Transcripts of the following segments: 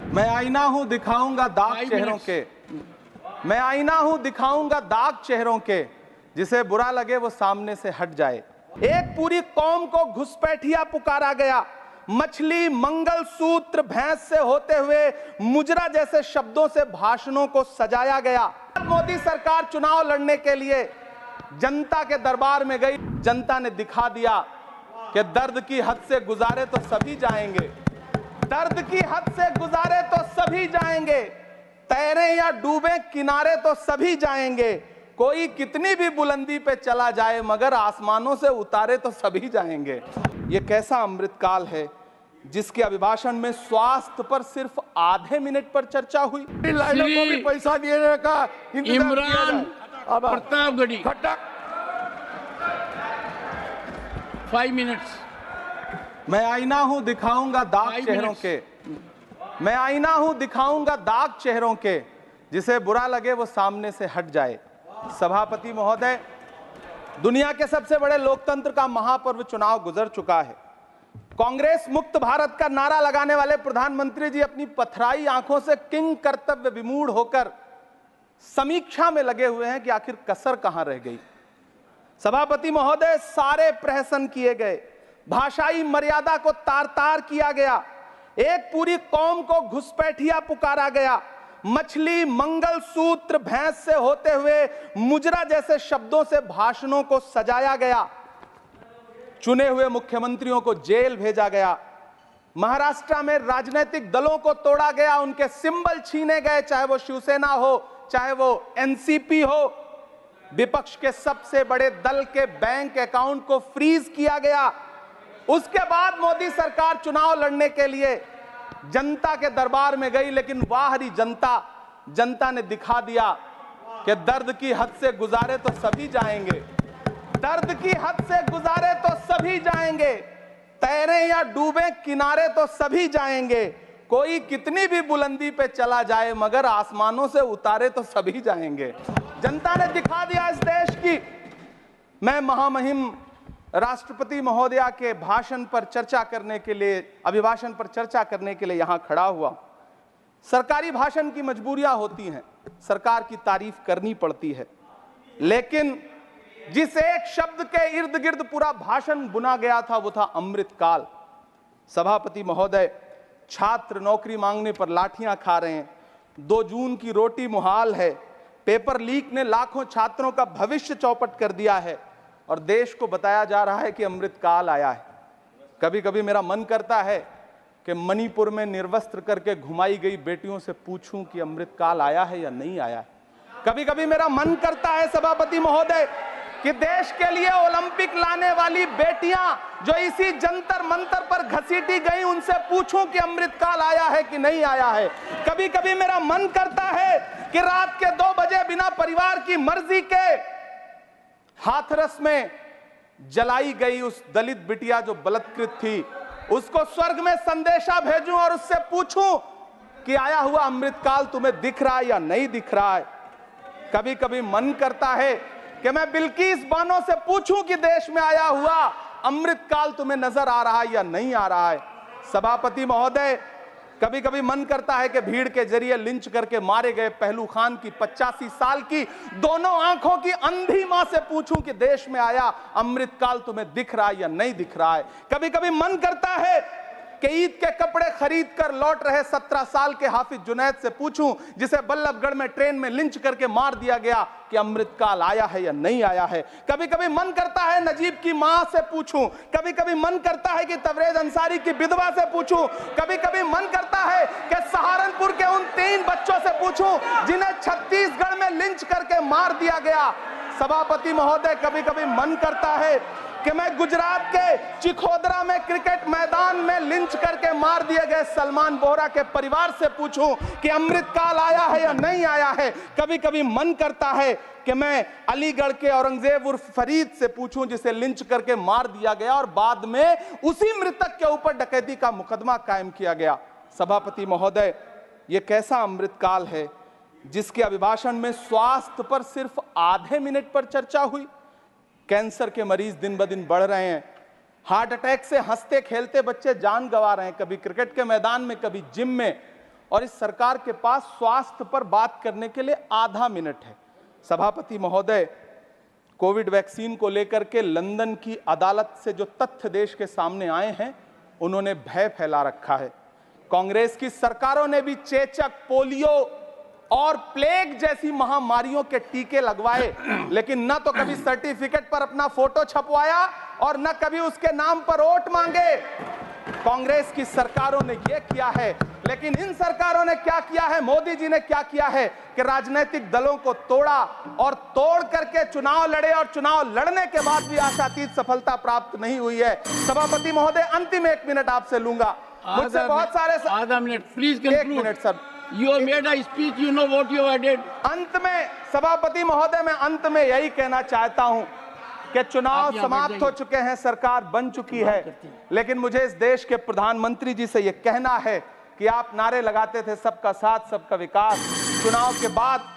मैं आईना हूं दिखाऊंगा दाग चेहरों के, मैं आईना हूं दिखाऊंगा दाग चेहरों के, जिसे बुरा लगे वो सामने से हट जाए। एक पूरी कौम को घुसपैठिया पुकारा गया, मछली मंगल सूत्र भैंस से होते हुए मुजरा जैसे शब्दों से भाषणों को सजाया गया। मोदी सरकार चुनाव लड़ने के लिए जनता के दरबार में गई। जनता ने दिखा दिया कि दर्द की हद से गुजारे तो सभी जाएंगे, दर्द की हद से गुजारे तो सभी जाएंगे, तैरे या डूबे किनारे तो सभी जाएंगे, कोई कितनी भी बुलंदी पे चला जाए मगर आसमानों से उतारे तो सभी जाएंगे। ये कैसा अमृतकाल है जिसके अभिभाषण में स्वास्थ्य पर सिर्फ आधे मिनट पर चर्चा हुई। लाइनों को भी पैसा देने का इमरान प्रतापगढ़ी 5 मिनट्स। मैं आईना हूं दिखाऊंगा दाग चेहरों के, मैं आईना हूं दिखाऊंगा दाग चेहरों के, जिसे बुरा लगे वो सामने से हट जाए। सभापति महोदय, दुनिया के सबसे बड़े लोकतंत्र का महापर्व चुनाव गुजर चुका है। कांग्रेस मुक्त भारत का नारा लगाने वाले प्रधानमंत्री जी अपनी पथराई आंखों से किंग कर्तव्य विमूढ़ होकर समीक्षा में लगे हुए हैं कि आखिर कसर कहां रह गई। सभापति महोदय, सारे प्रहसन किए गए, भाषाई मर्यादा को तार तार किया गया, एक पूरी कौम को घुसपैठिया पुकारा गया, मछली मंगल सूत्र भैंस से होते हुए मुजरा जैसे शब्दों से भाषणों को सजाया गया, चुने हुए मुख्यमंत्रियों को जेल भेजा गया, महाराष्ट्र में राजनीतिक दलों को तोड़ा गया, उनके सिंबल छीने गए, चाहे वो शिवसेना हो चाहे वो एनसीपी हो, विपक्ष के सबसे बड़े दल के बैंक अकाउंट को फ्रीज किया गया। उसके बाद मोदी सरकार चुनाव लड़ने के लिए जनता के दरबार में गई, लेकिन वाहरी जनता, जनता ने दिखा दिया कि दर्द की हद से गुजारे तो सभी जाएंगे, दर्द की हद से गुजारे तो सभी जाएंगे, तैरे या डूबे किनारे तो सभी जाएंगे, कोई कितनी भी बुलंदी पे चला जाए मगर आसमानों से उतारे तो सभी जाएंगे। जनता ने दिखा दिया इस देश की। मैं महामहिम राष्ट्रपति महोदया के भाषण पर चर्चा करने के लिए, अभिभाषण पर चर्चा करने के लिए यहां खड़ा हुआ। सरकारी भाषण की मजबूरियां होती हैं, सरकार की तारीफ करनी पड़ती है, लेकिन जिस एक शब्द के इर्द गिर्द पूरा भाषण बुना गया था वो था अमृतकाल। सभापति महोदय, छात्र नौकरी मांगने पर लाठियां खा रहे हैं, 2 जून की रोटी मुहाल है, पेपर लीक ने लाखों छात्रों का भविष्य चौपट कर दिया है और देश को बताया जा रहा है कि अमृतकाल आया है। कभी कभी मेरा मन करता है कि मणिपुर में निर्वस्त्र करके घुमाई गई बेटियों से पूछूं कि अमृतकाल आया है या नहीं आया है। कभी कभी मेरा मन करता है सभापति महोदय कि देश के लिए ओलंपिक लाने वाली बेटियां जो इसी जंतर मंतर पर घसीटी गई, उनसे पूछूं कि अमृतकाल आया है कि नहीं आया है। कभी कभी मेरा मन करता है कि रात के 2 बजे बिना परिवार की मर्जी के हाथरस में जलाई गई उस दलित बिटिया जो बलात्कृत थी, उसको स्वर्ग में संदेशा भेजूं और उससे पूछूं कि आया हुआ अमृतकाल तुम्हें दिख रहा है या नहीं दिख रहा है। कभी कभी मन करता है कि मैं बिल्किस बानो से पूछूं कि देश में आया हुआ अमृतकाल तुम्हें नजर आ रहा है या नहीं आ रहा है। सभापति महोदय, कभी कभी मन करता है कि भीड़ के जरिए लिंच करके मारे गए पहलू खान की 85 साल की दोनों आंखों की अंधी मां से पूछूं कि देश में आया अमृतकाल तुम्हें दिख रहा है या नहीं दिख रहा है। कभी कभी मन करता है कि ईद के कपड़े खरीद कर लौट रहे 17 साल के हाफिज जुनैद से पूछूं, जिसे बल्लभगढ़ में ट्रेन में लिंच करके मार दिया गया, कि अमृतकाल आया है या नहीं आया है। कभी कभी मन करता है नजीब की मां से पूछूं, कभी कभी मन करता है कि तबरेज अंसारी की विधवा से पूछूं, कभी कभी मन करता है कि सहारनपुर के उन 3 बच्चों से पूछूं जिन्हें छत्तीसगढ़ में लिंच करके मार दिया गया। सभापति महोदय, कभी कभी मन करता है कि मैं गुजरात के चिखोदरा में क्रिकेट मैदान में लिंच करके मार दिए गए सलमान बोहरा के परिवार से पूछूं कि अमृतकाल आया है या नहीं आया है। कभी कभी मन करता है कि मैं अलीगढ़ के औरंगजेब उर्फ फरीद से पूछूं, जिसे लिंच करके मार दिया गया और बाद में उसी मृतक के ऊपर डकैती का मुकदमा कायम किया गया। सभापति महोदय, यह कैसा अमृतकाल है जिसके अभिभाषण में स्वास्थ्य पर सिर्फ आधे मिनट पर चर्चा हुई। कैंसर के मरीज दिन ब दिन बढ़ रहे हैं, हार्ट अटैक से हंसते खेलते बच्चे जान गंवा रहे हैं, कभी क्रिकेट के मैदान में, कभी जिम में। और इस सरकार के पास स्वास्थ्य पर बात करने के लिए आधा मिनट है। सभापति महोदय, कोविड वैक्सीन को लेकर के लंदन की अदालत से जो तथ्य देश के सामने आए हैं, उन्होंने भय फैला रखा है। कांग्रेस की सरकारों ने भी चेचक, पोलियो और प्लेग जैसी महामारियों के टीके लगवाए, लेकिन न तो कभी सर्टिफिकेट पर अपना फोटो छपवाया और न कभी उसके नाम पर वोट मांगे। कांग्रेस की सरकारों ने यह किया है, लेकिन इन सरकारों ने क्या किया है, मोदी जी ने क्या किया है कि राजनीतिक दलों को तोड़ा और तोड़ करके चुनाव लड़े, और चुनाव लड़ने के बाद भी आशातीत सफलता प्राप्त नहीं हुई है। सभापति महोदय, अंतिम 1 मिनट आपसे लूंगा। मुझसे बहुत सारे आधा minute please conclude. 1 minute sir. You have made a speech, you know what you have did. अंत में सभापति महोदय, मैं अंत में यही कहना चाहता हूं कि चुनाव समाप्त हो चुके हैं, सरकार बन चुकी है, लेकिन मुझे इस देश के प्रधानमंत्री जी से यह कहना है कि आप नारे लगाते थे सबका साथ सबका विकास। चुनाव के बाद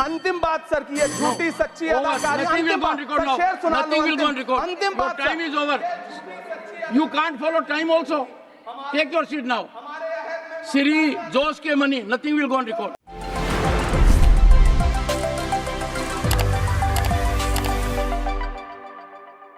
अंतिम बात सर की ये झूठी सच्ची अदाकारी, अंतिम बात सर, शेर सुना लो, अंतिम बात time is over, you can't follow time also, take your seat now. Siri, Josh के money, nothing will go on record.